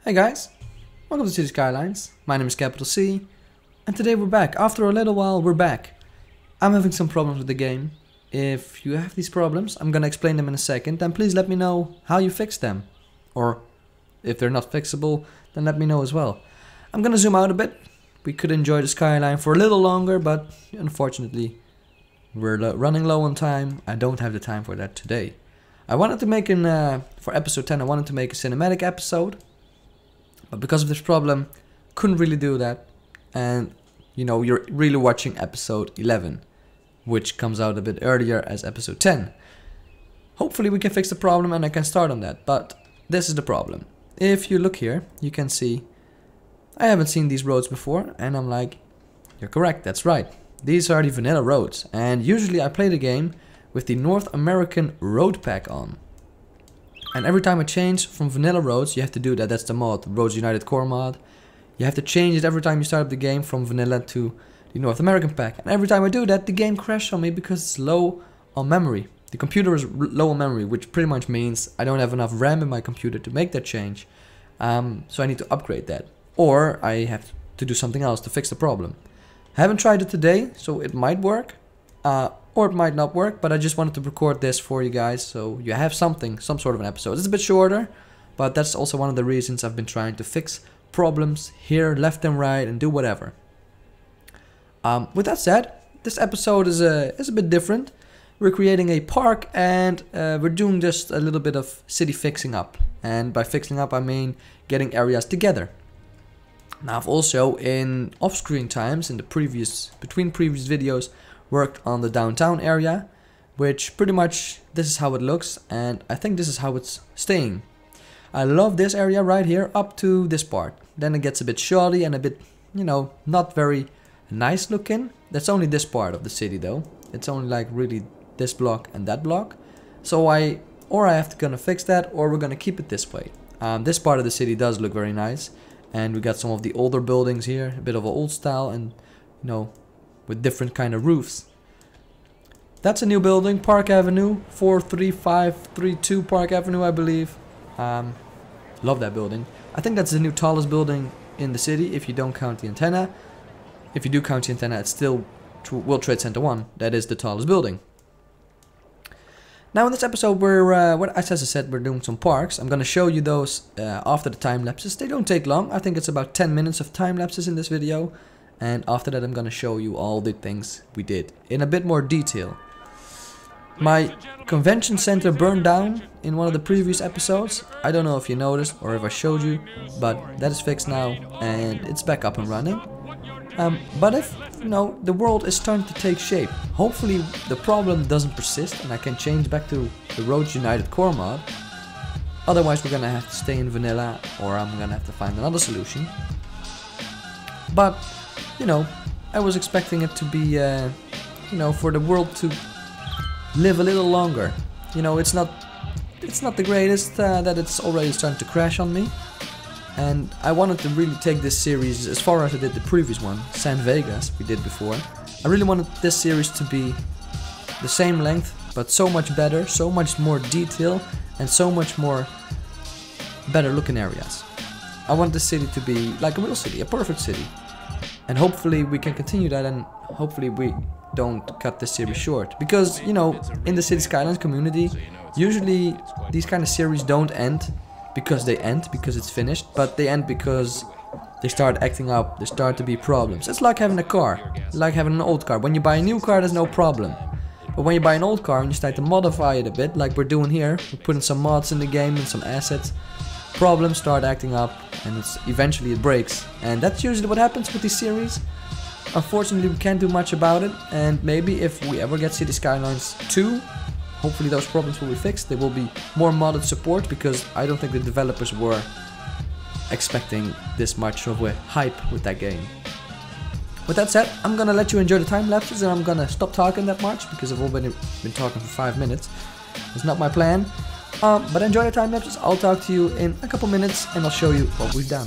Hey guys, welcome to Skylines. My name is Capital C, and today we're back. After a little while, we're back. I'm having some problems with the game. If you have these problems, I'm gonna explain them in a second, and please let me know how you fix them. Or if they're not fixable, then let me know as well. I'm gonna zoom out a bit. We could enjoy the skyline for a little longer, but unfortunately, we're running low on time. I don't have the time for that today. I wanted to make for episode 10, I wanted to make a cinematic episode. But because of this problem, couldn't really do that. And, you know, you're really watching episode 11, which comes out a bit earlier as episode 10. Hopefully we can fix the problem and I can start on that. But this is the problem. If you look here, you can see I haven't seen these roads before. And I'm like, you're correct, that's right. These are the vanilla roads. And usually I play the game with the North American road pack on. And every time I change from vanilla roads, you have to do that. That's the mod, Roads United Core mod. You have to change it every time you start up the game from vanilla to the North American pack. And every time I do that, the game crashes on me because it's low on memory. The computer is low on memory, which pretty much means I don't have enough RAM in my computer to make that change. So I need to upgrade that. Or I have to do something else to fix the problem. I haven't tried it today, so it might work. Or it might not work, but I just wanted to record this for you guys so you have some sort of an episode. It's a bit shorter, but that's also one of the reasons I've been trying to fix problems here, left and right, and do whatever. With that said, this episode is a bit different. We're creating a park and we're doing just a little bit of city fixing up. And by fixing up, I mean getting areas together. Now, I've also in off-screen times, in the between previous videos, worked on the downtown area, which pretty much this is how it looks, and I think this is how it's staying. I love this area right here up to this part. Then it gets a bit shoddy and a bit, you know, not very nice looking. That's only this part of the city though. It's only like really this block and that block. So I have to gonna fix that, or we're gonna keep it this way. This part of the city does look very nice, and we got some of the older buildings here, a bit of an old style, and you know, with different kind of roofs. That's a new building, Park Avenue, 43532 Park Avenue, I believe. Love that building. I think that's the new tallest building in the city, if you don't count the antenna. If you do count the antenna, it's still World Trade Center 1. That is the tallest building. Now in this episode, as I said, we're doing some parks. I'm gonna show you those after the time lapses. They don't take long. I think it's about 10 minutes of time lapses in this video. And after that I'm gonna show you all the things we did in a bit more detail. My convention center burned down in one of the previous episodes. I don't know if you noticed or if I showed you, but that is fixed now and it's back up and running. But if, you know, the world is starting to take shape, hopefully the problem doesn't persist and I can change back to the Roads United Core mod. Otherwise we're gonna have to stay in vanilla, or I'm gonna have to find another solution. But you know, I was expecting it to be, you know, for the world to live a little longer. You know, it's not the greatest that it's already starting to crash on me. And I wanted to really take this series as far as I did the previous one, San Vegas, we did before. I really wanted this series to be the same length, but so much better, so much more detail, and so much more better looking areas. I want the city to be like a real city, a perfect city. And hopefully we can continue that, and hopefully we don't cut this series short. Because, you know, in the City Skylines community, usually these kind of series don't end because it's finished, but they end because they start acting up, there start to be problems. It's like having a car, like having an old car. When you buy a new car, there's no problem. But when you buy an old car and you start to modify it a bit, like we're doing here, we're putting some mods in the game and some assets, problems start acting up, and eventually it breaks. And that's usually what happens with these series. Unfortunately we can't do much about it, and maybe if we ever get City Skylines 2, hopefully those problems will be fixed. There will be more modded support, because I don't think the developers were expecting this much of a hype with that game. With that said, I'm gonna let you enjoy the time lapses, and I'm gonna stop talking that much because I've already been talking for 5 minutes. It's not my plan. But enjoy the time lapses. I'll talk to you in a couple minutes and I'll show you what we've done.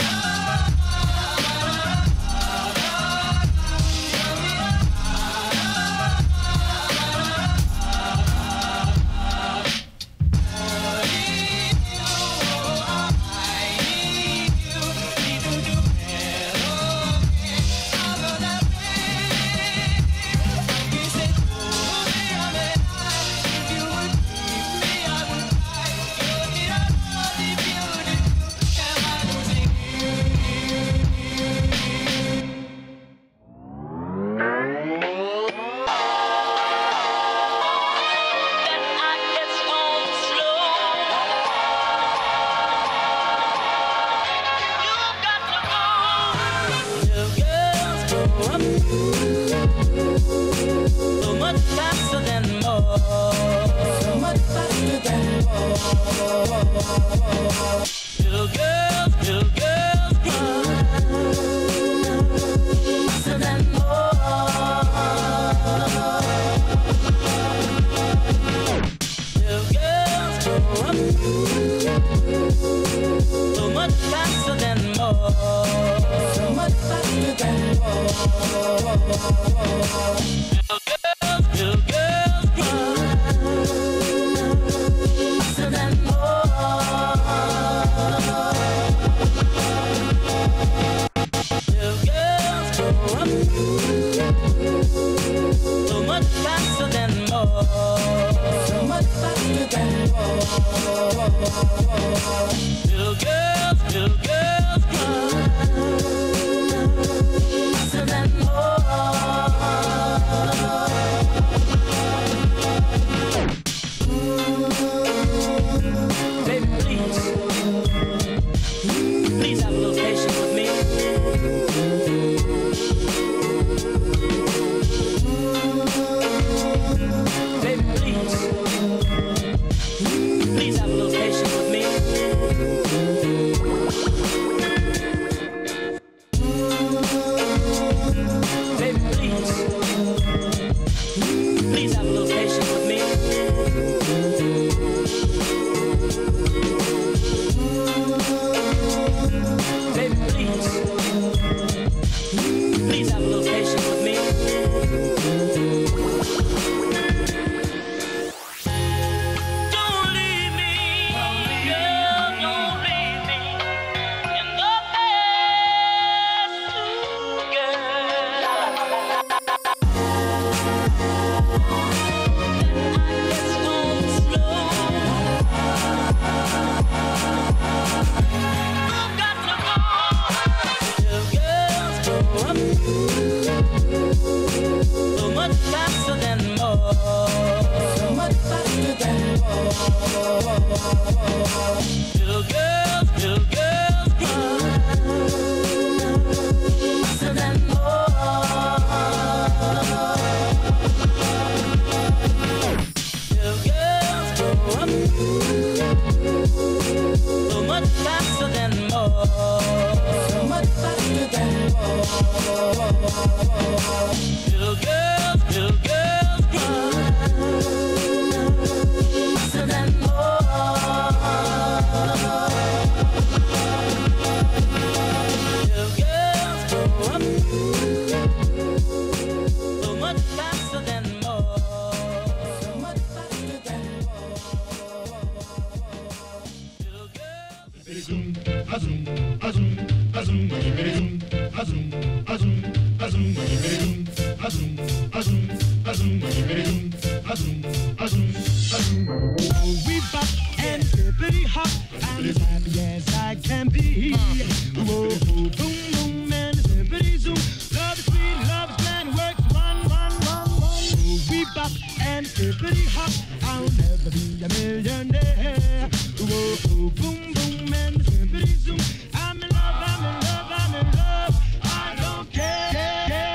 up so much faster than more, so much faster than more. Little girls run faster than more. Little girls grow up so much faster than more, so much faster than more. Little girls run faster than more. Little girls grow up so much faster than more, so much faster than more. Little girls run faster than more. Baby, please have a little patience with me. Baby, please have a little patience with me. Baby, please have a little patience with me. Baby, please have a little patience with me. Don't leave me, girl, don't leave me in the past, girl. I guess home slow. I've got to go. Little girls grow up so much faster than more, so much faster than more. Little girls run faster than more. Little girls grow up so much faster than more, so much faster than more. Little girls run faster than more. Little girls grow up so much faster than more, so much faster than more. Little girls. We bop and hippity hop. I'm as happy as I can be. Whoa, boom, boom, and hippity zoom. Love is sweet, love is grand, works one. We bop and hippity hop. I'll never be a millionaire. Whoa, boom, boom, and hippity zoom. I'm in love, I'm in love, I'm in love. I don't care. Yeah.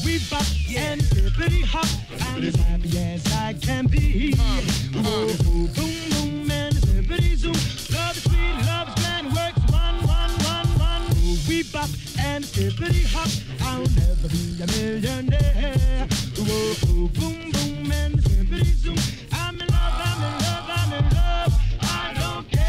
We bop and hippity hop. I'm as happy as I can be. Whoa, boom, boom, and hippity zoom. Love is sweet, love is grand, works one. We bop and hippity hop. I'll never be a millionaire. Whoa, boom, boom, and hippity zoom. I'm in love, I'm in love, I'm in love. I don't care.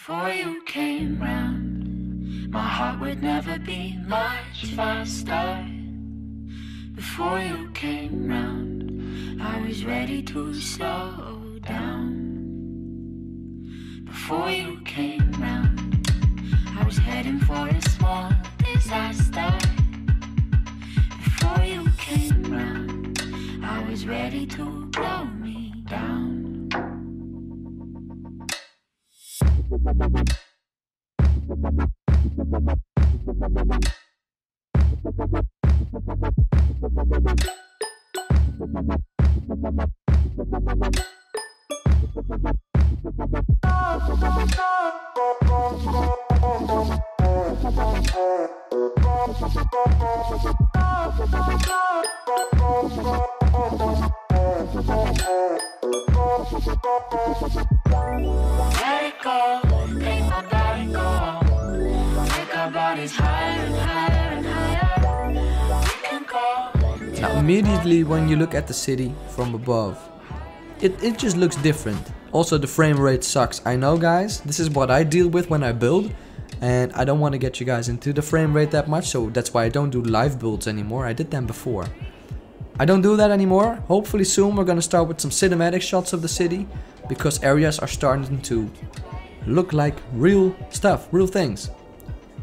Before you came round, my heart would never beat much faster. Before you came round, I was ready to slow down. Before you came round, I was heading for a small disaster. Before you came round, I was ready to blow me down. Let it go, make my body go. Take our bodies higher and higher and higher. We can go. Now immediately when you look at the city from above, it just looks different. Also the frame rate sucks. I know guys, this is what I deal with when I build, and I don't want to get you guys into the frame rate that much, so that's why I don't do live builds anymore. I did them before. I don't do that anymore. Hopefully soon we're gonna start with some cinematic shots of the city, because areas are starting to look like real stuff, real things.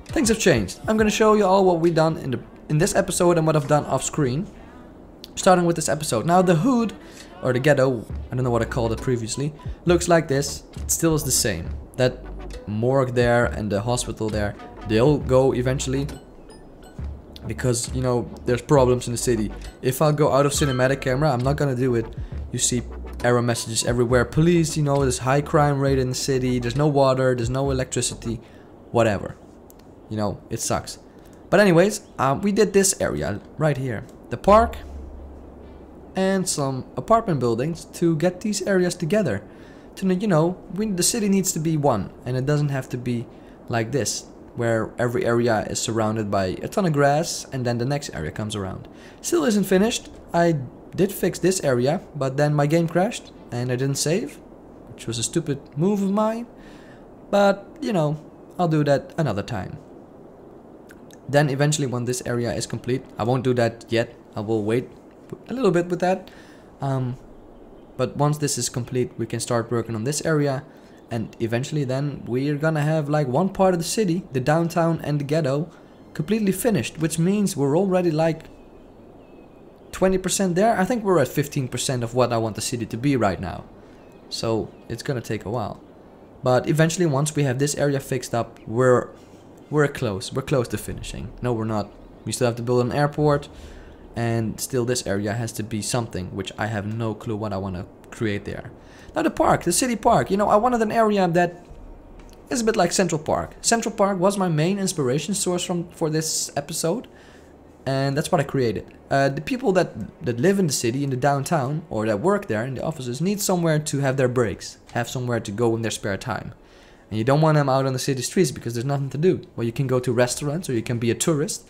Things have changed. I'm gonna show you all what we've done in this episode and what I've done off screen. Starting with this episode. Now the hood, or the ghetto, I don't know what I called it previously, looks like this. It still is the same. That morgue there and the hospital there, they'll go eventually. Because, you know, there's problems in the city. If I go out of cinematic camera, I'm not gonna do it. You see error messages everywhere. Police, you know, there's high crime rate in the city. There's no water, there's no electricity, whatever. You know, it sucks. But anyways, we did this area right here. The park and some apartment buildings to get these areas together. To, you know, the city needs to be one. And it doesn't have to be like this, where every area is surrounded by a ton of grass and then the next area comes around. Still isn't finished. I did fix this area, but then my game crashed and I didn't save, which was a stupid move of mine. But, you know, I'll do that another time. Then eventually when this area is complete, I won't do that yet. I will wait a little bit with that. But once this is complete, we can start working on this area. And eventually then we're gonna have like one part of the city, the downtown and the ghetto, completely finished. Which means we're already like 20% there. I think we're at 15% of what I want the city to be right now. So it's gonna take a while. But eventually once we have this area fixed up, we're close. We're close to finishing. No, we're not. We still have to build an airport. And still this area has to be something, which I have no clue what I want to create there. Now the park, the city park, you know, I wanted an area that is a bit like Central Park. Central Park was my main inspiration source for this episode, and that's what I created. The people that live in the city, in the downtown, or that work there in the offices, need somewhere to have their breaks, have somewhere to go in their spare time. And you don't want them out on the city streets because there's nothing to do. Well, you can go to restaurants or you can be a tourist,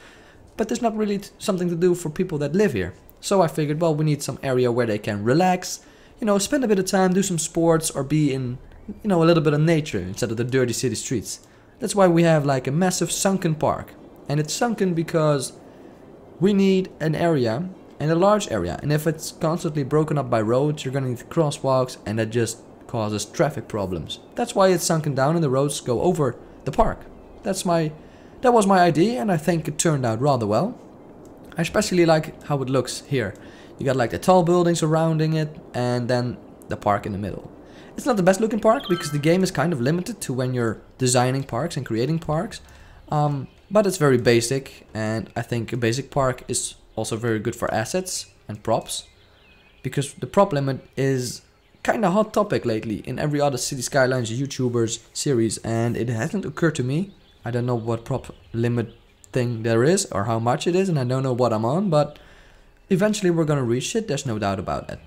but there's not really something to do for people that live here. So I figured, well, we need some area where they can relax, you know, spend a bit of time, do some sports, or be in, you know, a little bit of nature instead of the dirty city streets. That's why we have like a massive sunken park. And it's sunken because we need an area, and a large area. And if it's constantly broken up by roads, you're gonna need crosswalks, and that just causes traffic problems. That's why it's sunken down and the roads go over the park. That was my idea, and I think it turned out rather well. I especially like how it looks here. You got like the tall buildings surrounding it, and then the park in the middle. It's not the best looking park because the game is kind of limited to when you're designing parks and creating parks. But it's very basic, and I think a basic park is also very good for assets and props. Because the prop limit is kind of hot topic lately in every other City Skylines YouTubers series, and it hasn't occurred to me. I don't know what prop limit thing there is or how much it is, and I don't know what I'm on, but eventually we're gonna reach it, there's no doubt about that.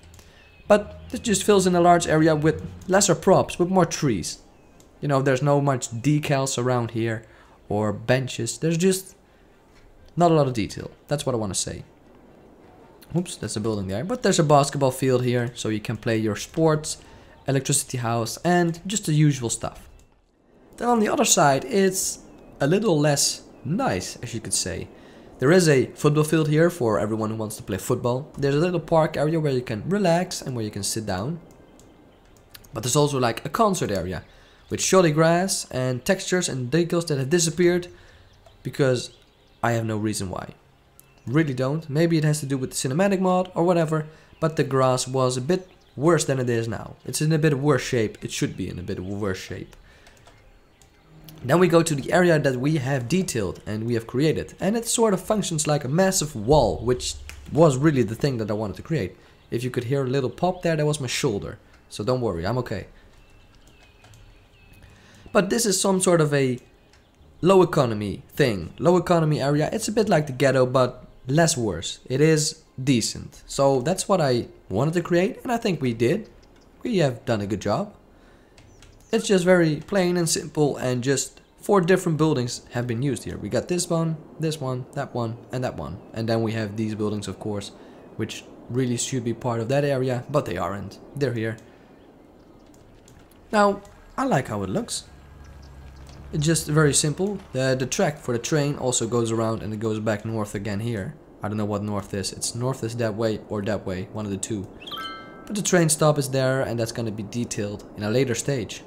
But this just fills in a large area with lesser props, with more trees. You know, there's no much decals around here or benches, there's just not a lot of detail. That's what I want to say. Oops, that's a building there. But there's a basketball field here, so you can play your sports, electricity house, and just the usual stuff. Then on the other side, it's a little less nice, as you could say. There is a football field here for everyone who wants to play football. There's a little park area where you can relax and where you can sit down. But there's also like a concert area with shoddy grass and textures and decals that have disappeared because I have no reason why. Really don't. Maybe it has to do with the cinematic mod or whatever, but the grass was a bit worse than it is now. It's in a bit worse shape. It should be in a bit worse shape. Then we go to the area that we have detailed and we have created, and it sort of functions like a massive wall, which was really the thing that I wanted to create. If you could hear a little pop there, that was my shoulder. So don't worry, I'm okay. But this is some sort of a low economy thing. Low economy area. It's a bit like the Ghetto, but less worse. It is decent. So that's what I wanted to create, and I think we did. We have done a good job. It's just very plain and simple, and just 4 different buildings have been used here. We got this one, that one, and that one. And then we have these buildings, of course, which really should be part of that area, but they aren't. They're here. Now, I like how it looks. It's just very simple. The track for the train also goes around and it goes back north again here. I don't know what north is. It's north is that way or that way, one of the two. But the train stop is there, and that's going to be detailed in a later stage.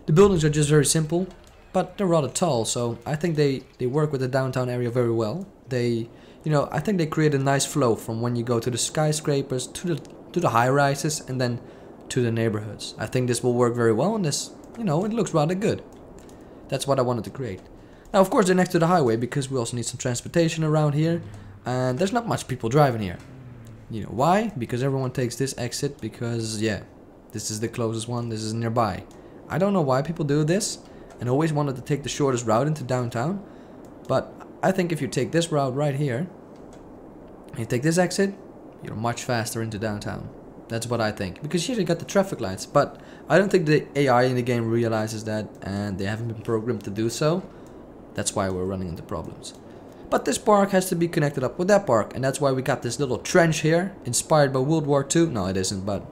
The buildings are just very simple, but they're rather tall, so I think they work with the downtown area very well. They, I think they create a nice flow from when you go to the skyscrapers to the high rises and then to the neighborhoods. I think this will work very well, and this, it looks rather good. That's what I wanted to create. Now, of course, they're next to the highway because we also need some transportation around here, and there's not much people driving here. Why? Because everyone takes this exit because, yeah, this is the closest one, this is nearby. I don't know why people do this and always wanted to take the shortest route into downtown, but I think if you take this route right here, and you take this exit, you're much faster into downtown. That's what I think, because here you got the traffic lights, but I don't think the AI in the game realizes that, and they haven't been programmed to do so. That's why we're running into problems. But this park has to be connected up with that park, and that's why we got this little trench here, inspired by World War II. No, it isn't, but,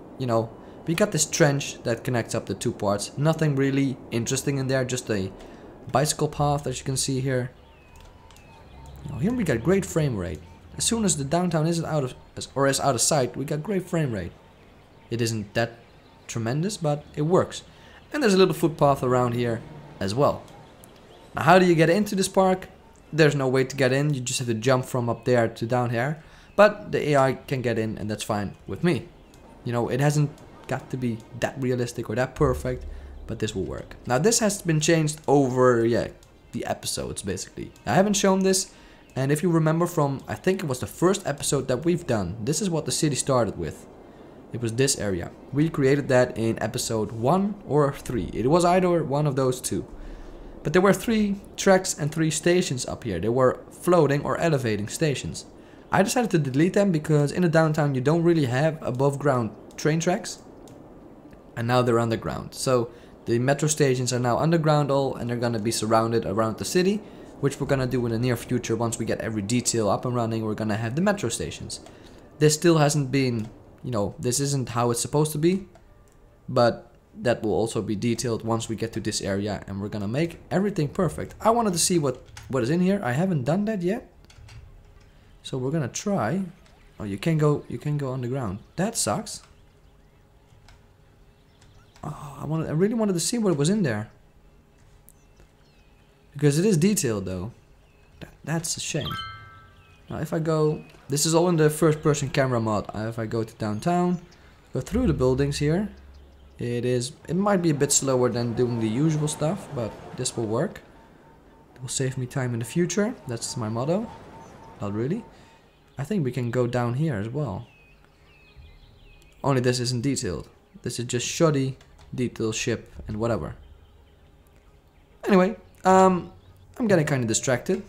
we got this trench that connects up the 2 parts. Nothing really interesting in there, just a bicycle path, as you can see here. Here we got great frame rate. As soon as the downtown isn't out of sight, we got great frame rate. It isn't that tremendous, but it works. And there's a little footpath around here as well. Now, how do you get into this park? There's no way to get in. You just have to jump from up there to down here. But the AI can get in, and that's fine with me. It hasn't got to be that realistic or that perfect, but this will work. Now, this has been changed over, the episodes, basically. I haven't shown this, and if you remember from, I think it was the first episode that we've done, this is what the city started with. It was this area. We created that in episode 1 or 3. It was either one of those 2. But there were 3 tracks and 3 stations up here. They were floating or elevating stations. I decided to delete them because in the downtown you don't really have above ground train tracks. And now they're underground. So the metro stations are now underground all, and they're going to be surrounded around the city, which we're going to do in the near future. Once we get every detail up and running, we're going to have the metro stations. This still hasn't been, this isn't how it's supposed to be, but that will also be detailed once we get to this area, and we're going to make everything perfect. I wanted to see what is in here. I haven't done that yet. So we're going to try. Oh, you can go underground. That sucks. Oh, I really wanted to see what was in there. Because it is detailed though. That's a shame. Now if I go... This is all in the first person camera mod. If I go to downtown, go through the buildings here. It might be a bit slower than doing the usual stuff, but this will work. It will save me time in the future. That's my motto. Not really. I think we can go down here as well. Only this isn't detailed. This is just shoddy detail ship and whatever. Anyway, I'm getting kind of distracted.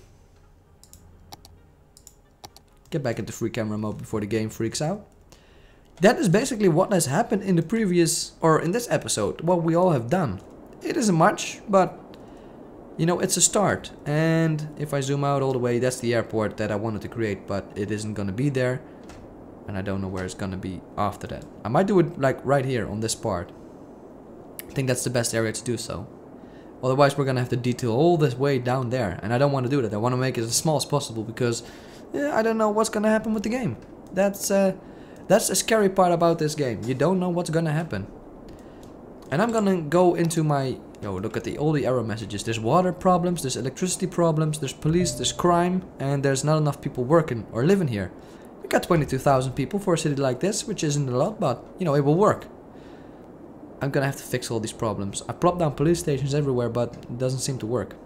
Get back into free camera mode before the game freaks out. That is basically what has happened in the previous, or in this episode, what we all have done. It isn't much, but it's a start. And if I zoom out all the way, that's the airport that I wanted to create, but it isn't gonna be there. And I don't know where it's gonna be after that. I might do it like right here on this part. I think that's the best area to do so. Otherwise we're gonna have to detail all this way down there, and I don't want to do that. I want to make it as small as possible because I don't know what's gonna happen with the game. That's the scary part about this game. You don't know what's gonna happen. And I'm gonna go into my look at all the error messages. There's water problems, there's electricity problems, there's police, there's crime, and there's not enough people working or living here. We got 22,000 people for a city like this, which isn't a lot, but it will work. I'm gonna have to fix all these problems. I plopped down police stations everywhere, but it doesn't seem to work.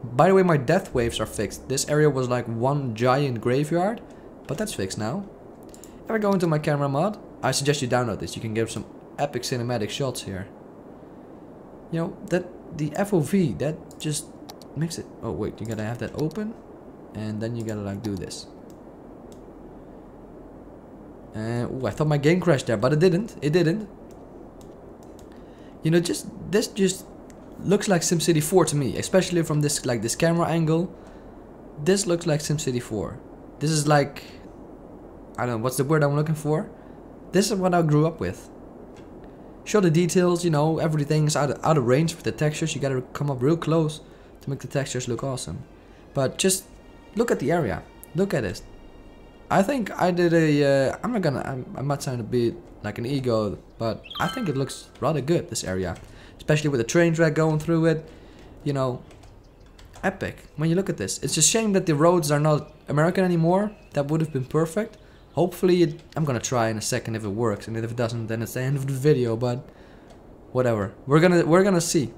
By the way, my death waves are fixed. This area was like one giant graveyard, but that's fixed now. If I go into my camera mod, I suggest you download this. You can get some epic cinematic shots here. That the FOV, that just makes it... Oh wait, you gotta have that open, and then you gotta like do this. Ooh, I thought my game crashed there, but it didn't. It didn't. This just looks like SimCity 4 to me, especially from this camera angle. This looks like SimCity 4. This is like, I don't know, what's the word I'm looking for? This is what I grew up with. Show the details, everything's out of range with the textures. You gotta come up real close to make the textures look awesome. But just look at the area. Look at it. I think I did I might sound a bit like an ego, but I think it looks rather good, this area. Especially with the train track going through it. Epic. When you look at this. It's a shame that the roads are not American anymore. That would have been perfect. Hopefully, I'm gonna try in a second if it works, and if it doesn't, then it's the end of the video, but whatever. We're gonna see.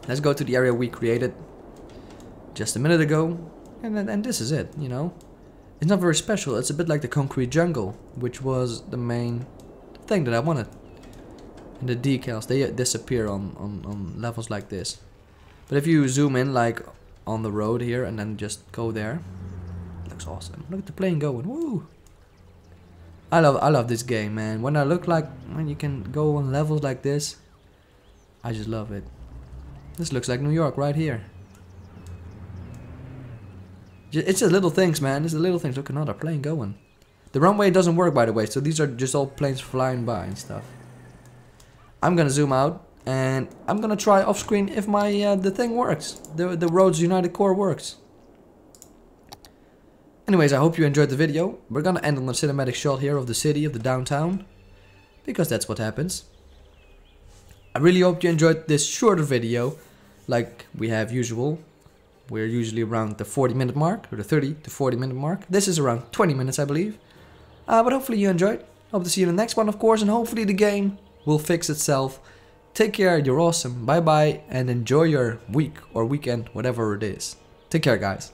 Let's go to the area we created just a minute ago, and this is it, It's not very special. It's a bit like the concrete jungle, which was the main thing that I wanted. And the decals, they disappear on levels like this. But if you zoom in like on the road here and then just go there, it looks awesome. Look at the plane going. Woo! I love this game, man. When you can go on levels like this, I just love it. This looks like New York right here. It's the little things, man. It's the little things. Look, another plane going. The runway doesn't work, by the way, so these are just all planes flying by and stuff. I'm gonna zoom out, and I'm gonna try off screen if my the thing works. The Roads United Core works. Anyways, I hope you enjoyed the video. We're gonna end on a cinematic shot here of the city, of the downtown, because that's what happens. I really hope you enjoyed this shorter video, like we have usual. We're usually around the 40-minute mark, or the 30 to 40-minute mark. This is around 20 minutes, I believe. But hopefully you enjoyed. Hope to see you in the next one, of course, and hopefully the game will fix itself. Take care, you're awesome. Bye-bye, and enjoy your week or weekend, whatever it is. Take care, guys.